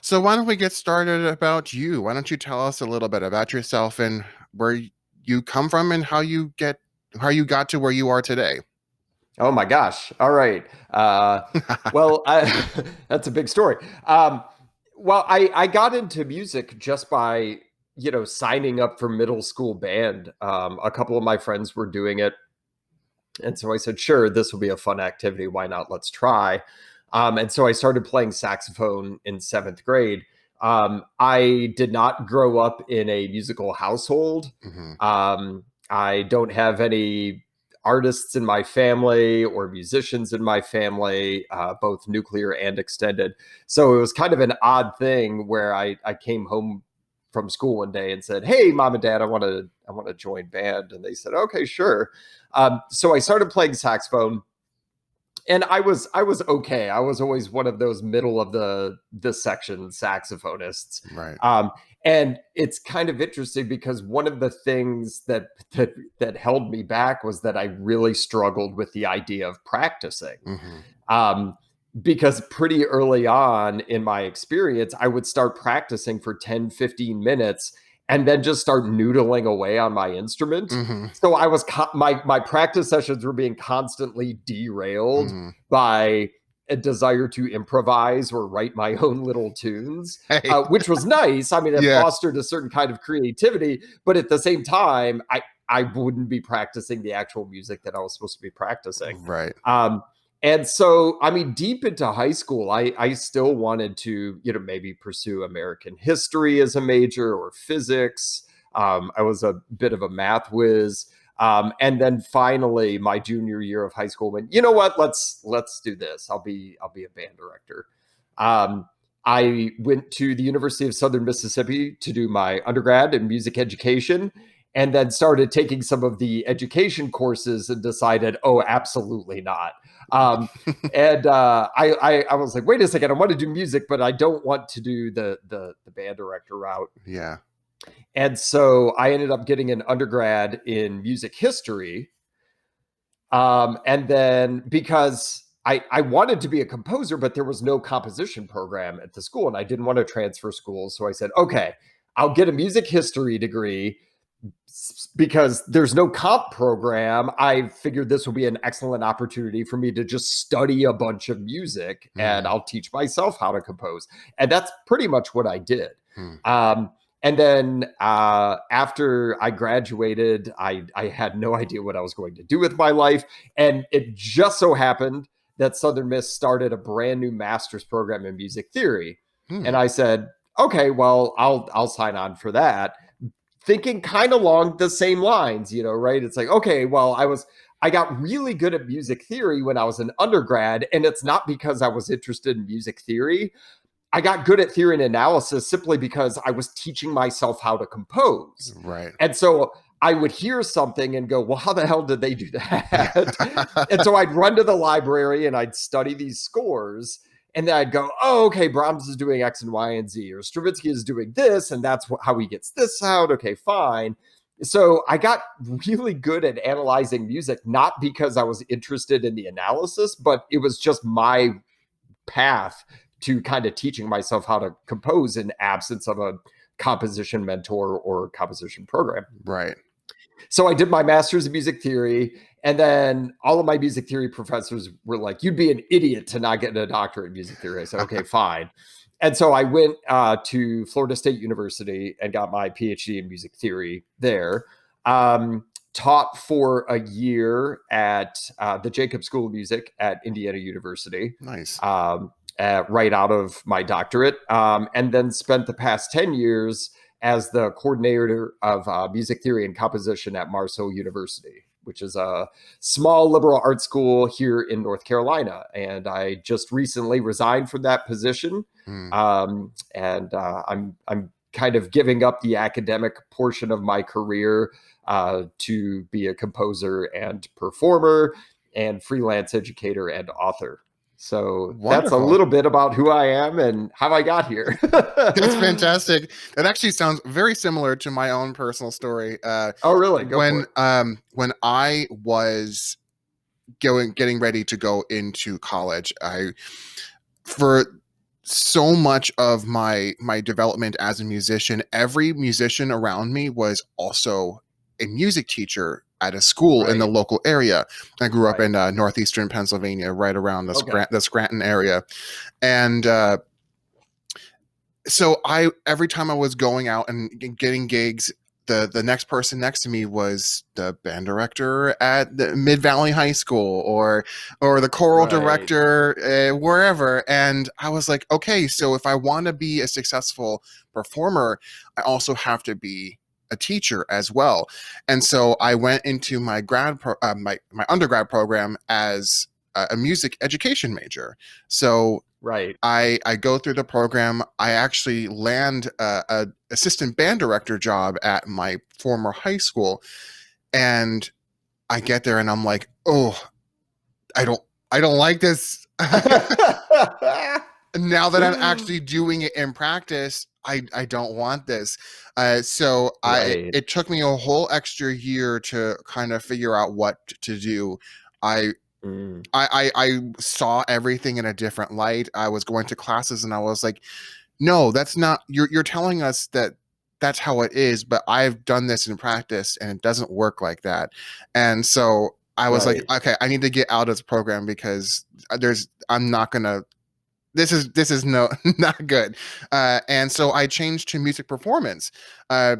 So why don't we get started about you? Why don't you tell us a little bit about yourself and where you come from and how you got to where you are today? Oh my gosh. All right. That's a big story. I got into music just by, signing up for middle school band. A couple of my friends were doing it. And so I said, sure, this will be a fun activity. Why not? Let's try. And so I started playing saxophone in seventh grade. I did not grow up in a musical household. Hmm. I don't have any artists in my family or musicians in my family, both nuclear and extended. So it was kind of an odd thing where I came home from school one day and said, "Hey, mom and dad, I want to join band," and they said, "Okay, sure." So I started playing saxophone, and I was okay. I was always one of those middle of the section saxophonists. Right. Um, and it's kind of interesting because one of the things that held me back was that I really struggled with the idea of practicing. Hmm. Um, because pretty early on in my experience, I would start practicing for 10, 15 minutes and then just start noodling away on my instrument. Hmm. So my practice sessions were being constantly derailed Hmm. by a desire to improvise or write my own little tunes, Hey. which was nice. I mean, it Yeah. fostered a certain kind of creativity, but at the same time, I wouldn't be practicing the actual music that I was supposed to be practicing. Right. Um, and so, I mean, deep into high school, I still wanted to, maybe pursue American history as a major or physics. I was a bit of a math whiz. And then finally, my junior year of high school, went, you know what? Let's do this. I'll be a band director. Um, I went to the University of Southern Mississippi to do my undergrad in music education, and then started taking some of the education courses and decided, oh, absolutely not. Um, and I was like, wait a second, I want to do music, but I don't want to do the band director route. Yeah. And so I ended up getting an undergrad in music history. And then because I wanted to be a composer, but there was no composition program at the school, and I didn't want to transfer schools. So I said, okay, I'll get a music history degree because there's no comp program. I figured this will be an excellent opportunity for me to just study a bunch of music and Hmm. I'll teach myself how to compose. And that's pretty much what I did. Hmm. Um, and then after I graduated, I had no idea what I was going to do with my life. And it just so happened that Southern Miss started a brand new master's program in music theory. And Hmm. I said, okay, well, I'll sign on for that, thinking kind of along the same lines, right? It's like, okay, well, I got really good at music theory when I was an undergrad, and it's not because I was interested in music theory. I got good at theory and analysis simply because I was teaching myself how to compose. Right. And so I would hear something and go, well, how the hell did they do Yeah. that? And so I'd run to the library and I'd study these scores. And then I'd go, oh, okay, Brahms is doing X and Y and Z, or Stravinsky is doing this, and that's how he gets this out. Okay, fine. So I got really good at analyzing music, not because I was interested in the analysis, but it was just my path to kind of teaching myself how to compose in absence of a composition mentor or composition program. Right. So I did my master's in music theory, and then all of my music theory professors were like, "You'd be an idiot to not get a doctorate in music theory." I said, "Okay, fine." And so I went to Florida State University and got my PhD in music theory there. Taught for a year at the Jacobs School of Music at Indiana University, Nice. right out of my doctorate, and then spent the past 10 years as the coordinator of music theory and composition at Marceau University, which is a small liberal arts school here in North Carolina. And I just recently resigned from that position, Hmm. and I'm kind of giving up the academic portion of my career to be a composer and performer and freelance educator and author. So that's a Wonderful. little bit about who I am and how I got here. That's fantastic. That actually sounds very similar to my own personal story. Oh, really? Go for When it. when I was getting ready to go into college, I for so much of my development as a musician, every musician around me was also a music teacher at a school in the Right. local area. I grew up Right. in northeastern Pennsylvania, right around Okay. The Scranton area, and so I every time I was going out and getting gigs, the next person next to me was the band director at the Mid Valley High School, or the choral Right. director wherever, and I was like, okay, so if I want to be a successful performer, I also have to be a teacher as well. And so I went into my undergrad program as a music education major. So Right. I go through the program. I actually land a assistant band director job at my former high school, and I get there and I'm like, oh, I don't I don't like this. Now that I'm actually doing it in practice, I don't want this. So Right. it took me a whole extra year to kind of figure out what to do. I Mm. I saw everything in a different light. I was going to classes and I was like, no, that's not, you're telling us that that's how it is, but I've done this in practice and it doesn't work like that. And so I was like, Right. okay, I need to get out of this program because I'm not gonna, this is no not good. And so I changed to music performance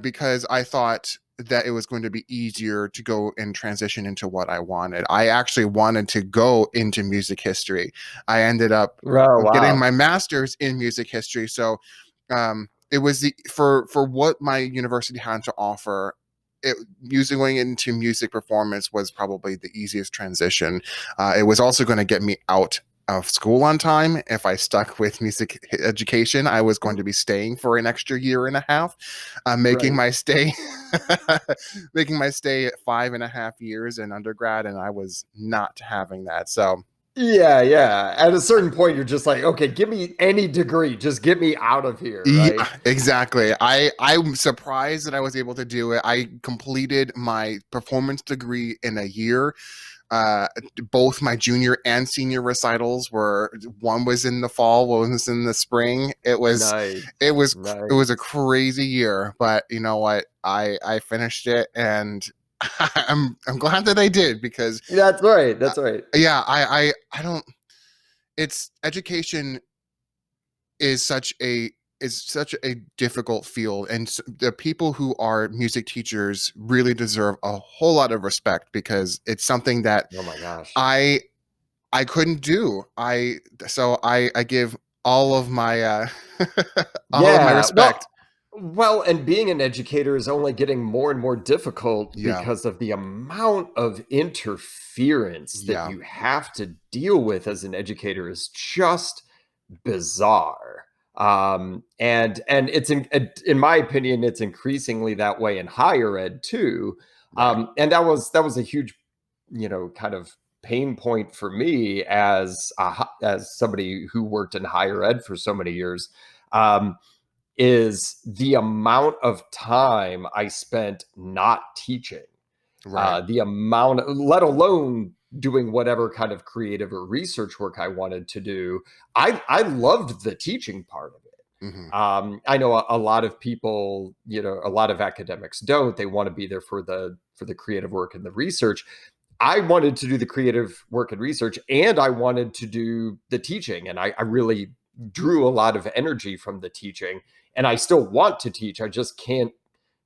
because I thought that it was going to be easier to go and transition into what I wanted. I actually wanted to go into music history. I ended up Oh, getting wow. my master's in music history. So it was for what my university had to offer. Going into music performance was probably the easiest transition. It was also going to get me out of school on time. If I stuck with music education, I was going to be staying for an extra year and a half, making Right. my stay making my stay at 5.5 years in undergrad, and I was not having that. So Yeah, yeah. At a certain point, you're just like, okay, give me any degree, just get me out of here, yeah, right? exactly. I'm surprised that I was able to do it. I completed my performance degree in a year. Uh, Both my junior and senior recitals were, one was in the fall, one was in the spring. Nice. It was a Nice. crazy year, but you know what? I finished it, and I'm glad that I did because That's right. uh, That's right. yeah, I don't. It's education is such a difficult field, and the people who are music teachers really deserve a whole lot of respect because it's something that Oh my gosh. I I couldn't do. I give all of my all of my Yeah. respect. And being an educator is only getting more and more difficult Yeah. because of the amount of interference that Yeah. you have to deal with as an educator is just bizarre. And it's in my opinion, it's increasingly that way in higher ed too. Right. And that was a huge, kind of pain point for me as somebody who worked in higher ed for so many years. Um, is the amount of time I spent not teaching, Right. the amount, let alone doing whatever kind of creative or research work I wanted to do. I loved the teaching part of it. Hmm. I know a lot of people, a lot of academics don't. They want to be there for the creative work and the research. I wanted to do the creative work and research, and I wanted to do the teaching. And I really drew a lot of energy from the teaching. And I still want to teach. I just can't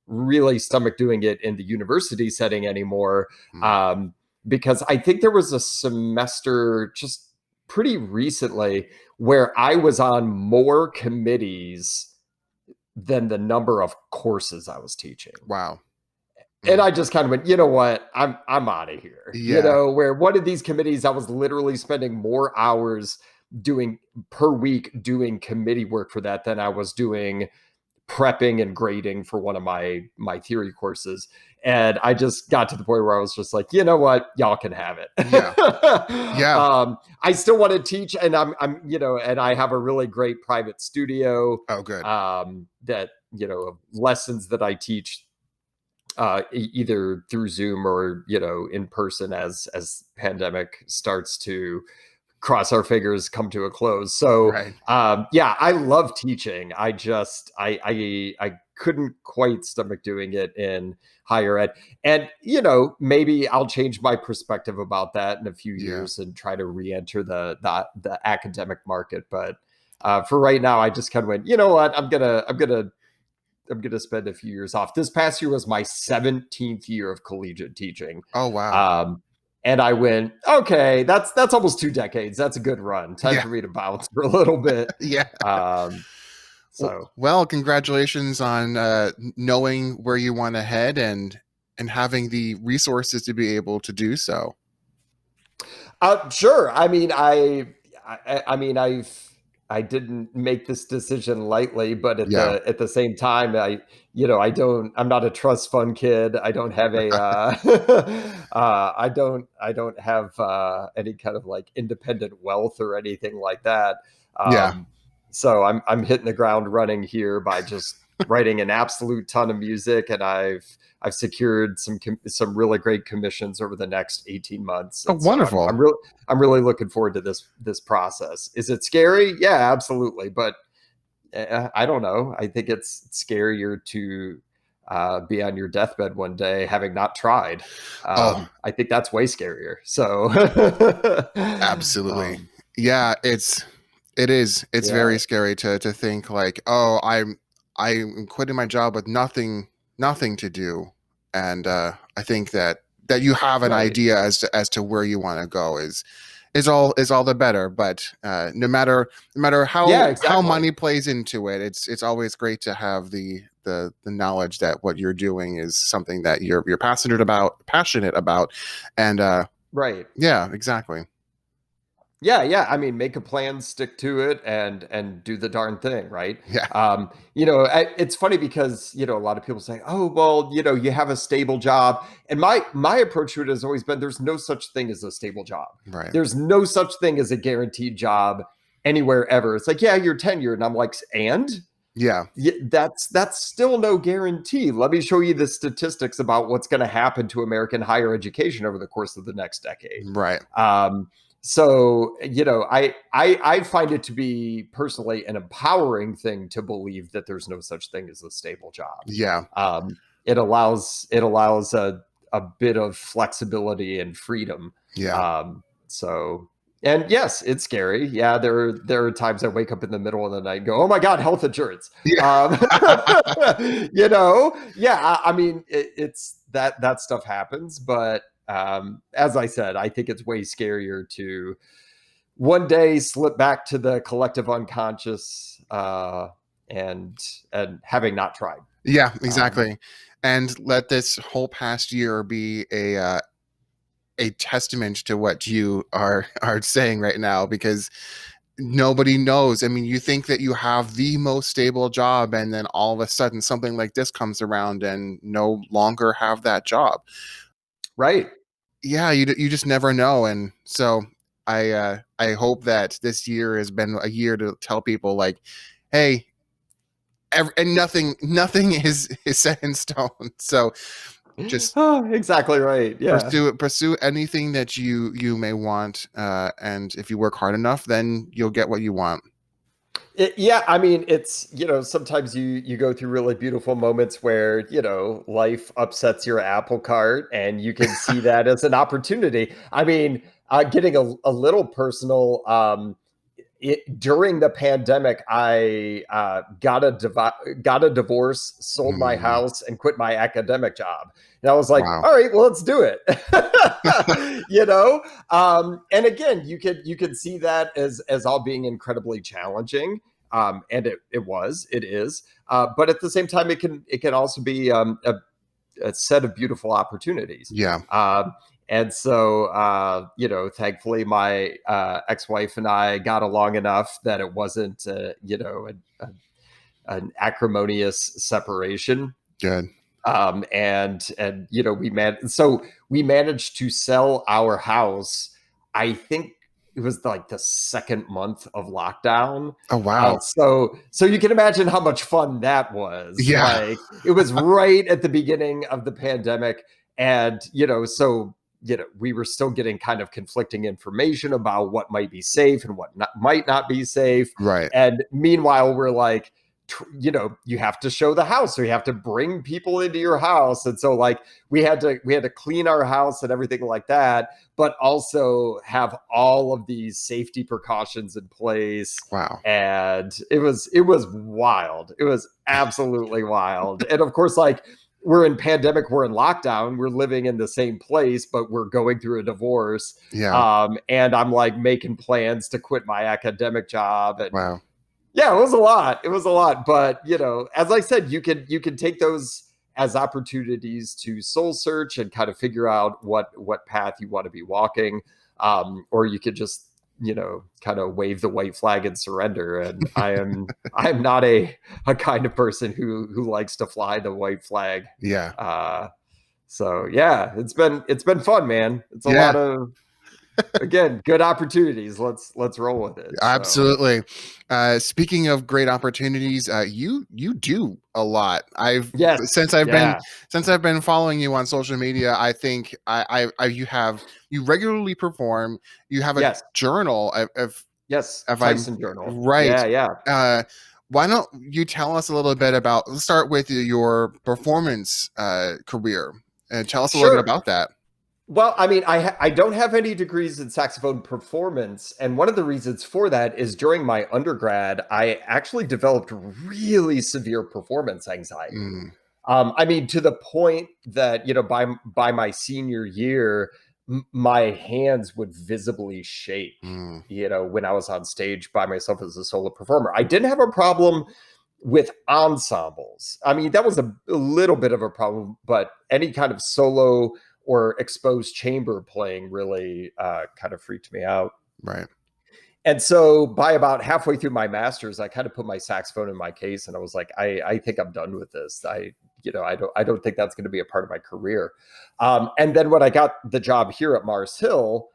really stomach doing it in the university setting anymore. Mm. Um, because I think there was a semester just pretty recently where I was on more committees than the number of courses I was teaching. Wow. And Mm. I just kind of went, you know what? I'm out of here. Yeah. Where one of these committees I was literally spending more hours doing per week doing committee work for that than I was doing prepping and grading for one of my theory courses. And I just got to the point where I was just like, you know what, y'all can have it. Yeah. Yeah. I still want to teach, and and I have a really great private studio Oh, good. that of lessons that I teach either through Zoom or in person as pandemic starts to cross our fingers, come to a close. So Right. yeah, I love teaching. I couldn't quite stomach doing it in higher ed. And maybe I'll change my perspective about that in a few Yeah. years and try to re-enter the academic market. But for right now, I just kind of went, you know what, I'm gonna spend a few years off. This past year was my 17th year of collegiate teaching. Oh, wow. Um, and I went, okay, that's almost 2 decades. That's a good run. Time Yeah. for me to bounce for a little bit. Yeah. Um, so Well, congratulations on knowing where you want to head and having the resources to be able to do so. Sure. I mean, I didn't make this decision lightly, but at Yeah. the same time, I'm not a trust fund kid. I don't have a, I don't have any kind of like independent wealth or anything like that. Yeah. So I'm hitting the ground running here by just writing an absolute ton of music, and I've secured some really great commissions over the next 18 months, Oh, and so wonderful. I'm really looking forward to this process. Is it scary? Yeah, absolutely. But I don't know. I think it's scarier to be on your deathbed one day having not tried. Oh, I think that's way scarier. So, absolutely. um, Yeah, it is. It's yeah, very scary to think like, oh, I'm quitting my job with nothing to do. And I think that you have an right. idea as to where you want to go is all the better. But no matter Yeah, how exactly. money plays into it, it's always great to have the knowledge that what you're doing is something that you're passionate about, and Right. yeah, exactly. Yeah, yeah. I mean, make a plan, stick to it, and do the darn thing, right? Yeah. It's funny because a lot of people say, "Oh, well, you have a stable job," and my approach to it has always been, "There's no such thing as a stable job. Right. There's no such thing as a guaranteed job anywhere ever." It's like, "Yeah, you're tenured," and I'm like, "And." Yeah. Yeah, that's still no guarantee. Let me show you the statistics about what's going to happen to American higher education over the course of the next decade. Right. Um, so I find it to be personally an empowering thing to believe that there's no such thing as a stable job. Yeah. It allows a bit of flexibility and freedom. Yeah. So and yes, it's scary. Yeah, there are times I wake up in the middle of the night and go, "Oh my God, health insurance." Yeah. Um, yeah. I mean, it's that stuff happens, but as I said, I think it's way scarier to one day slip back to the collective unconscious and having not tried. Yeah, Um, exactly. And let this whole past year be a testament to what you are saying right now, because nobody knows. I mean, you think that you have the most stable job, and then all of a sudden something like this comes around and no longer have that job. right. Yeah, you just never know. And so I hope that this year has been a year to tell people like, hey, and nothing is set in stone. So just Oh, exactly right. Yeah. pursue anything that you may want, and if you work hard enough, then you'll get what you want. Yeah, I mean, it's sometimes you go through really beautiful moments where life upsets your apple cart, and you can see that as an opportunity. I mean, getting a little personal. During the pandemic, I got a divorce, sold my Mm, house, and quit my academic job. And I was like, wow. "All right, well, let's do it." And again, you could see that as all being incredibly challenging, and it is. But at the same time, it can also be a set of beautiful opportunities. Yeah. And so, thankfully, my ex-wife and I got along enough that it wasn't, an acrimonious separation. Good. And we managed to sell our house. I think it was like the second month of lockdown. Oh, wow. So you can imagine how much fun that was. Yeah. Like, it was right at the beginning of the pandemic, and so we were still getting kind of conflicting information about what might be safe and what might not be safe. Right. And meanwhile, we're like, you have to show the house, or you have to bring people into your house. And so like we had to clean our house and everything like that, but also have all of these safety precautions in place. Wow. And it was wild. It was absolutely wild. And of course, like, we're in pandemic, we're in lockdown, we're living in the same place, but we're going through a divorce. Yeah. And I'm like making plans to quit my academic job. And Wow. yeah, it was a lot. It was a lot. But, as I said, you can take those as opportunities to soul search and kind of figure out what path you want to be walking. Or you could just, kind of wave the white flag and surrender. And I'm not a kind of person who likes to fly the white flag. Yeah. So yeah, it's been fun, man. It's a Yeah. lot of, again, good opportunities. Let's roll with it. So Absolutely. Speaking of great opportunities, you do a lot. I've yes, since I've been yeah, since I've been following you on social media. I think you regularly perform. You have a yes. journal. Yes, If I'm Tyson Journal. right. Yeah, yeah. Uh, why don't you tell us a little bit about? Let's start with your performance career and tell us a little bit Sure. about that. Well, I mean, I don't have any degrees in saxophone performance, and one of the reasons for that is during my undergrad, I actually developed really severe performance anxiety. Mm, I mean, to the point that by my senior year, my hands would visibly shake. mm, When I was on stage by myself as a solo performer, I didn't have a problem with ensembles. I mean, that was a little bit of a problem, but any kind of solo or exposed chamber playing really kind of freaked me out. right. And so by about halfway through my master's, I kind of put my saxophone in my case and I was like, I think I'm done with this. I don't think that's going to be a part of my career. And then when I got the job here at Mars Hill,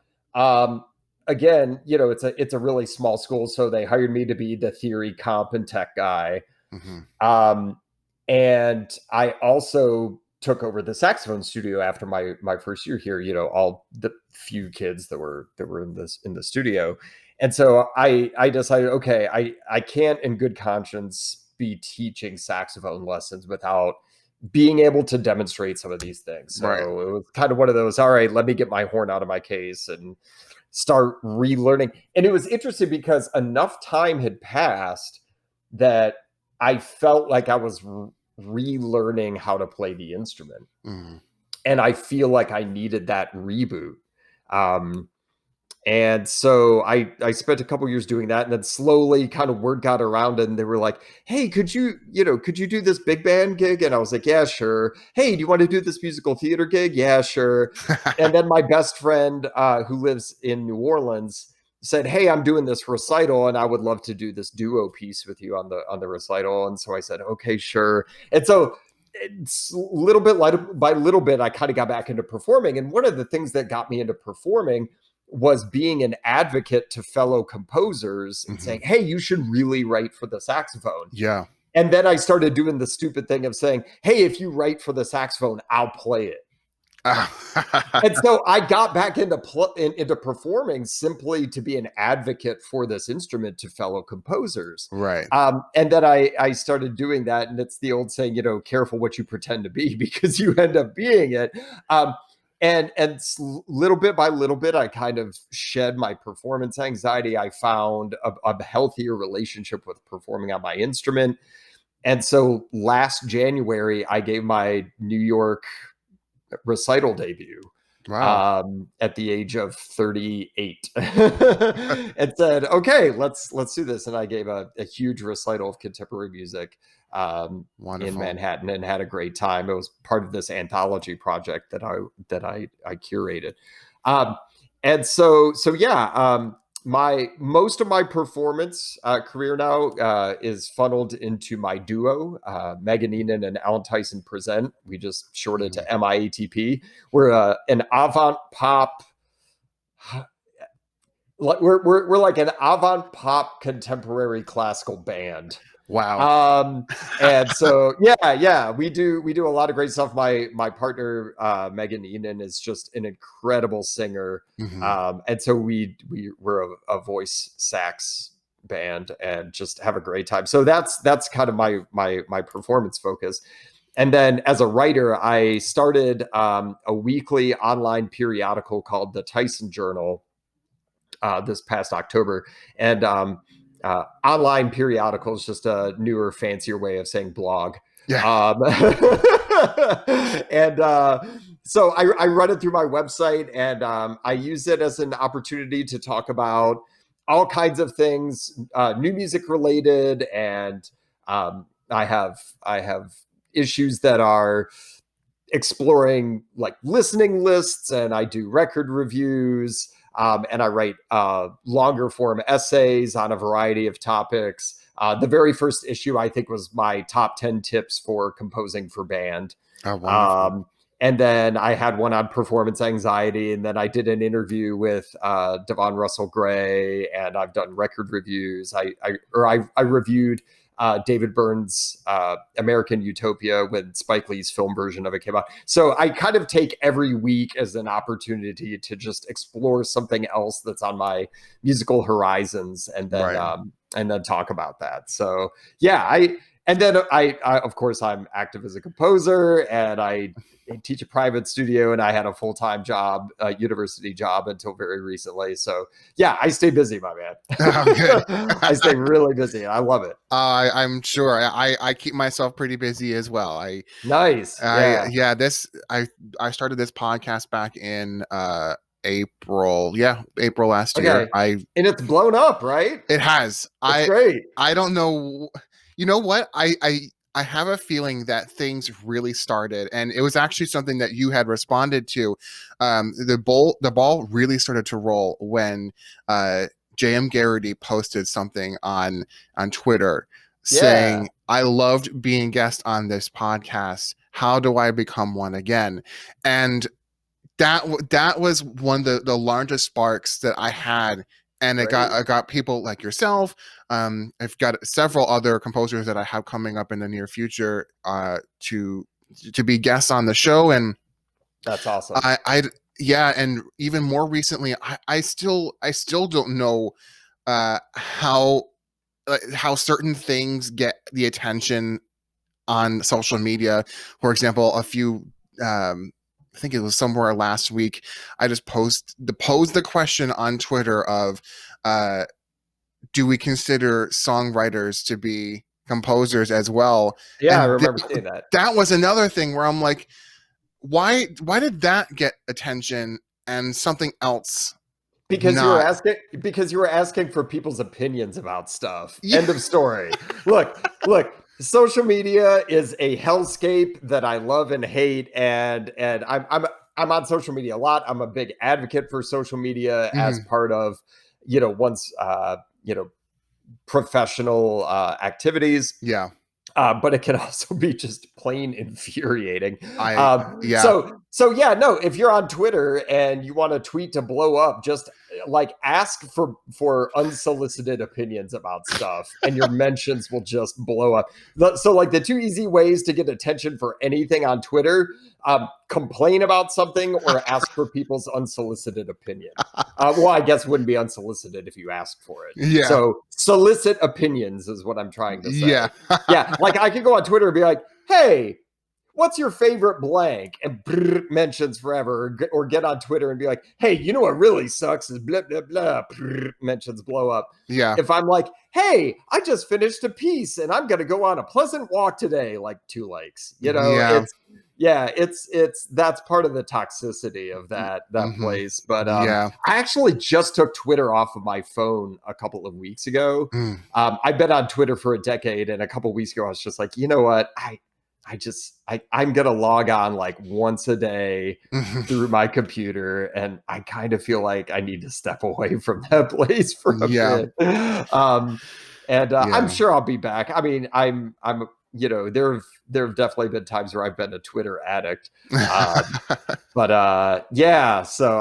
again, it's a really small school. So they hired me to be the theory, comp, and tech guy. Hmm. Um, and I also took over the saxophone studio after my first year here. All the few kids that were in the studio, and so I decided, okay, I can't in good conscience be teaching saxophone lessons without being able to demonstrate some of these things. Right. So it was kind of one of those. All right, let me get my horn out of my case and start relearning. And it was interesting because enough time had passed that I felt like I was relearning how to play the instrument. Mm, And I feel like I needed that reboot. Um, and so I spent a couple years doing that, and then slowly kind of word got around and they were like, hey, could you do this big band gig? And I was like, yeah, sure. Hey, do you want to do this musical theater gig? Yeah, sure. And then my best friend who lives in New Orleans said, hey, I'm doing this recital and I would love to do this duo piece with you on the recital. And so I said, okay, sure. And so it's little bit by little bit, I kind of got back into performing. And one of the things that got me into performing was being an advocate to fellow composers and hmm. saying, hey, you should really write for the saxophone. Yeah. And then I started doing the stupid thing of saying, hey, if you write for the saxophone, I'll play it. And so I got back into performing simply to be an advocate for this instrument to fellow composers. Right. And then I started doing that. And it's the old saying, careful what you pretend to be because you end up being it. And little bit by little bit, I kind of shed my performance anxiety. I found a healthier relationship with performing on my instrument. And so last January, I gave my New York recital debut Wow. at the age of 38 and said, okay, let's do this. And I gave a huge recital of contemporary music in Wonderful. Manhattan and had a great time. It was part of this anthology project that I curated. Um, and so yeah, my most of my performance career now is funneled into my duo. Megan Enan and Alan Tyson present. We just shorted Mhm. to MIATP. We're an avant pop. We're like an avant pop contemporary classical band. Wow. Um, and so yeah, we do a lot of great stuff. My partner Megan Enan is just an incredible singer. Hmm. And so we're a voice sax band and just have a great time. So that's kind of my performance focus. And then as a writer, I started a weekly online periodical called the Theisen Journal this past October. And online periodical is just a newer, fancier way of saying blog. Yeah. Um, and so I run it through my website, and I use it as an opportunity to talk about all kinds of things, new music related, and I have issues that are exploring like listening lists, and I do record reviews, and I write longer form essays on a variety of topics. The very first issue, I think, was my top 10 tips for composing for band. Oh, wonderful. Um, and then I had one on performance anxiety. And then I did an interview with Devon Russell Gray, and I've done record reviews. I reviewed David Byrne's American Utopia when Spike Lee's film version of it came out. So I kind of take every week as an opportunity to just explore something else that's on my musical horizons, Right. and then talk about that. So yeah, and then I of course I'm active as a composer, and I teach a private studio, and I had a full-time job, a university job until very recently. So yeah, I stay busy, my Oh, good. man. I stay really busy. I love it. I'm sure I keep myself pretty busy as well. Nice. Yeah. Yeah, I started this podcast back in April. Yeah, April last year. Okay. And it's blown up, right? It has. It's great. I don't know. You know what? I have a feeling that things really started, and it was actually something that you had responded to. The ball really started to roll when JM Garrity posted something on Twitter Yeah. saying, "I loved being guest on this podcast. How do I become one again?" And that was one of the largest sparks that I had, and Great. I got people like yourself. I've got several other composers that I have coming up in the near future to be guests on the show, and That's awesome. I yeah, and even more recently, I still don't know how how certain things get the attention on social media. For example, I think it was somewhere last week, I just posed the question on Twitter of uh, do we consider songwriters to be composers as well? Yeah, I And remember seeing that. that was another thing where I'm like, why did that get attention and something else not? Because you were asking for people's opinions about stuff. Yeah. End of story. Look, social media is a hellscape that I love and hate, and I'm on social media a lot. I'm a big advocate for social media as Mhm. part of, one's professional activities. Yeah. But it can also be just plain infuriating. I yeah. So yeah, no. If you're on Twitter and you want a tweet to blow up, just like ask for unsolicited opinions about stuff, and your mentions will just blow up. So like the two easy ways to get attention for anything on Twitter: complain about something or ask for people's unsolicited opinion. Well, I guess it wouldn't be unsolicited if you asked for it. Yeah. So solicit opinions is what I'm trying to Yeah. say. Yeah, like I could go on Twitter and be like, "Hey, what's your favorite blank?" And mentions forever, or get on Twitter and be like, "Hey, you know what really sucks is blah blah blah." Mentions blow up. Yeah. If I'm like, "Hey, I just finished a piece and I'm going to go on a pleasant walk today," like 2 likes. Yeah. It's that's part of the toxicity of that Mm-hmm. place. But Yeah. I actually just took Twitter off of my phone a couple of weeks ago. Mm. I've been on Twitter for a decade, and a couple of weeks ago, I was just like, you know what, I'm gonna log on like once a day through my computer, and I kind of feel like I need to step away from that place for a Yeah. bit. Um, and I'm Yeah. sure I'll be back. I mean, I'm there have definitely been times where I've been a Twitter addict. But yeah, so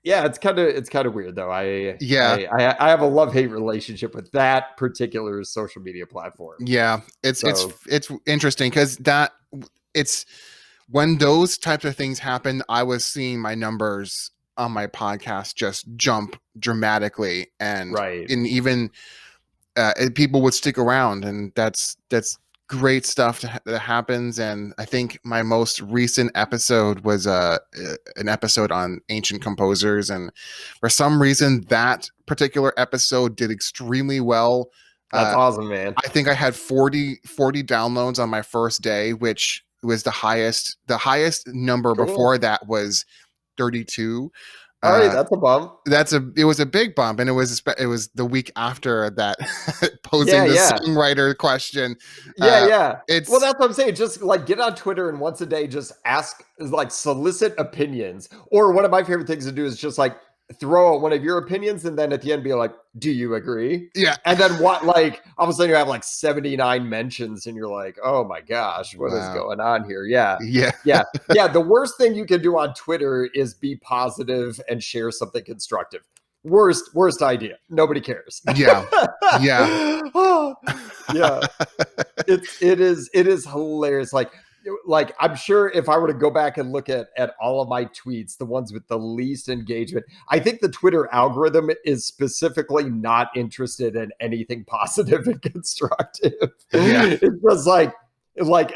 Yeah, it's kind of weird though. Yeah, I have a love-hate relationship with that particular social media platform. yeah. So It's interesting because it's when those types of things happen, I was seeing my numbers on my podcast just jump dramatically, right. and even people would stick around, and that's great stuff that happens. And I think my most recent episode was an episode on ancient composers, and for some reason that particular episode did extremely well. That's uh, awesome, man. I think I had 40 downloads on my first day, which was the highest number Cool. before that was 32. All right, uh that's a bump. it was a big bump, and it was the week after that Yeah, posing the yeah. songwriter question. Yeah, yeah. Well, It's that's what I'm saying. Just like get on Twitter and once a day, just ask, like solicit opinions. Or one of my favorite things to do is just like throw out one of your opinions and then at the end be like, do you agree? Yeah. And then what, like, all of a sudden you have like 79 mentions and you're like, oh my gosh, what is Wow. going on here? Yeah. Yeah. Yeah. Yeah. The worst thing you can do on Twitter is be positive and share something constructive. Worst idea. Nobody cares. Yeah. Yeah. Yeah, it is hilarious. Like I'm sure if I were to go back and look at all of my tweets, the ones with the least engagement, I think the Twitter algorithm is specifically not interested in anything positive and constructive. Yeah. It's just like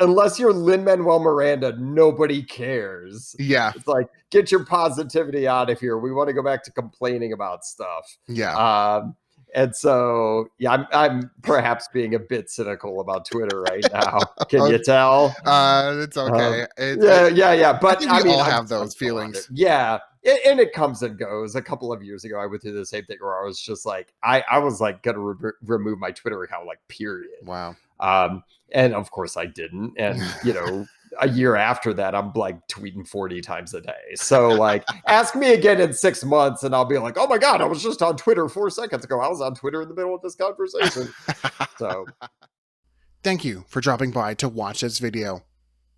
unless you're Lin-Manuel Miranda, nobody cares. Yeah. It's like, get your positivity out of here. We want to go back to complaining about stuff. Yeah. And so, yeah, I'm perhaps being a bit cynical about Twitter right now. Can Oh, you tell? it's okay. Yeah, yeah, yeah. I But think I we mean, all I'm have those still on it. feelings. Yeah, and it comes and goes. A couple of years ago, I went through the same thing where I was just like, I was like gonna remove my Twitter account, like period. Wow. Um, and of course I didn't. And a year after that, I'm like tweeting 40 times a day. So like, ask me again in 6 months, and I'll be like, oh my god, I was just on Twitter 4 seconds ago. I was on Twitter in the middle of this conversation. So Thank you for dropping by to watch this video.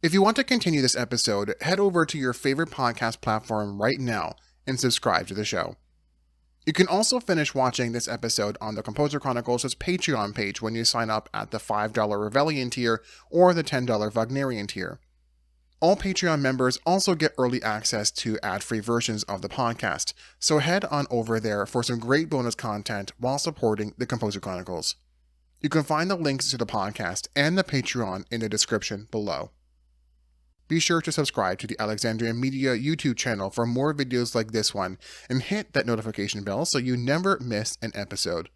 If you want to continue this episode, head over to your favorite podcast platform right now and subscribe to the show. You can also finish watching this episode on the Composer Chronicles' Patreon page when you sign up at the $5 Revellion tier or the $10 Wagnerian tier. All Patreon members also get early access to ad-free versions of the podcast, so head on over there for some great bonus content while supporting the Composer Chronicles. You can find the links to the podcast and the Patreon in the description below. Be sure to subscribe to the Alexandria Media YouTube channel for more videos like this one, and hit that notification bell so you never miss an episode.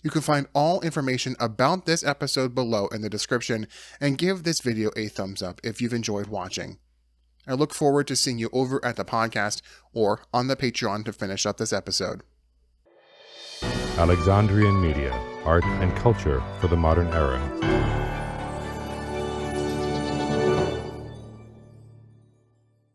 You can find all information about this episode below in the description, and give this video a thumbs up if you've enjoyed watching. I look forward to seeing you over at the podcast or on the Patreon to finish up this episode. Alexandrian Media, art and culture for the modern era.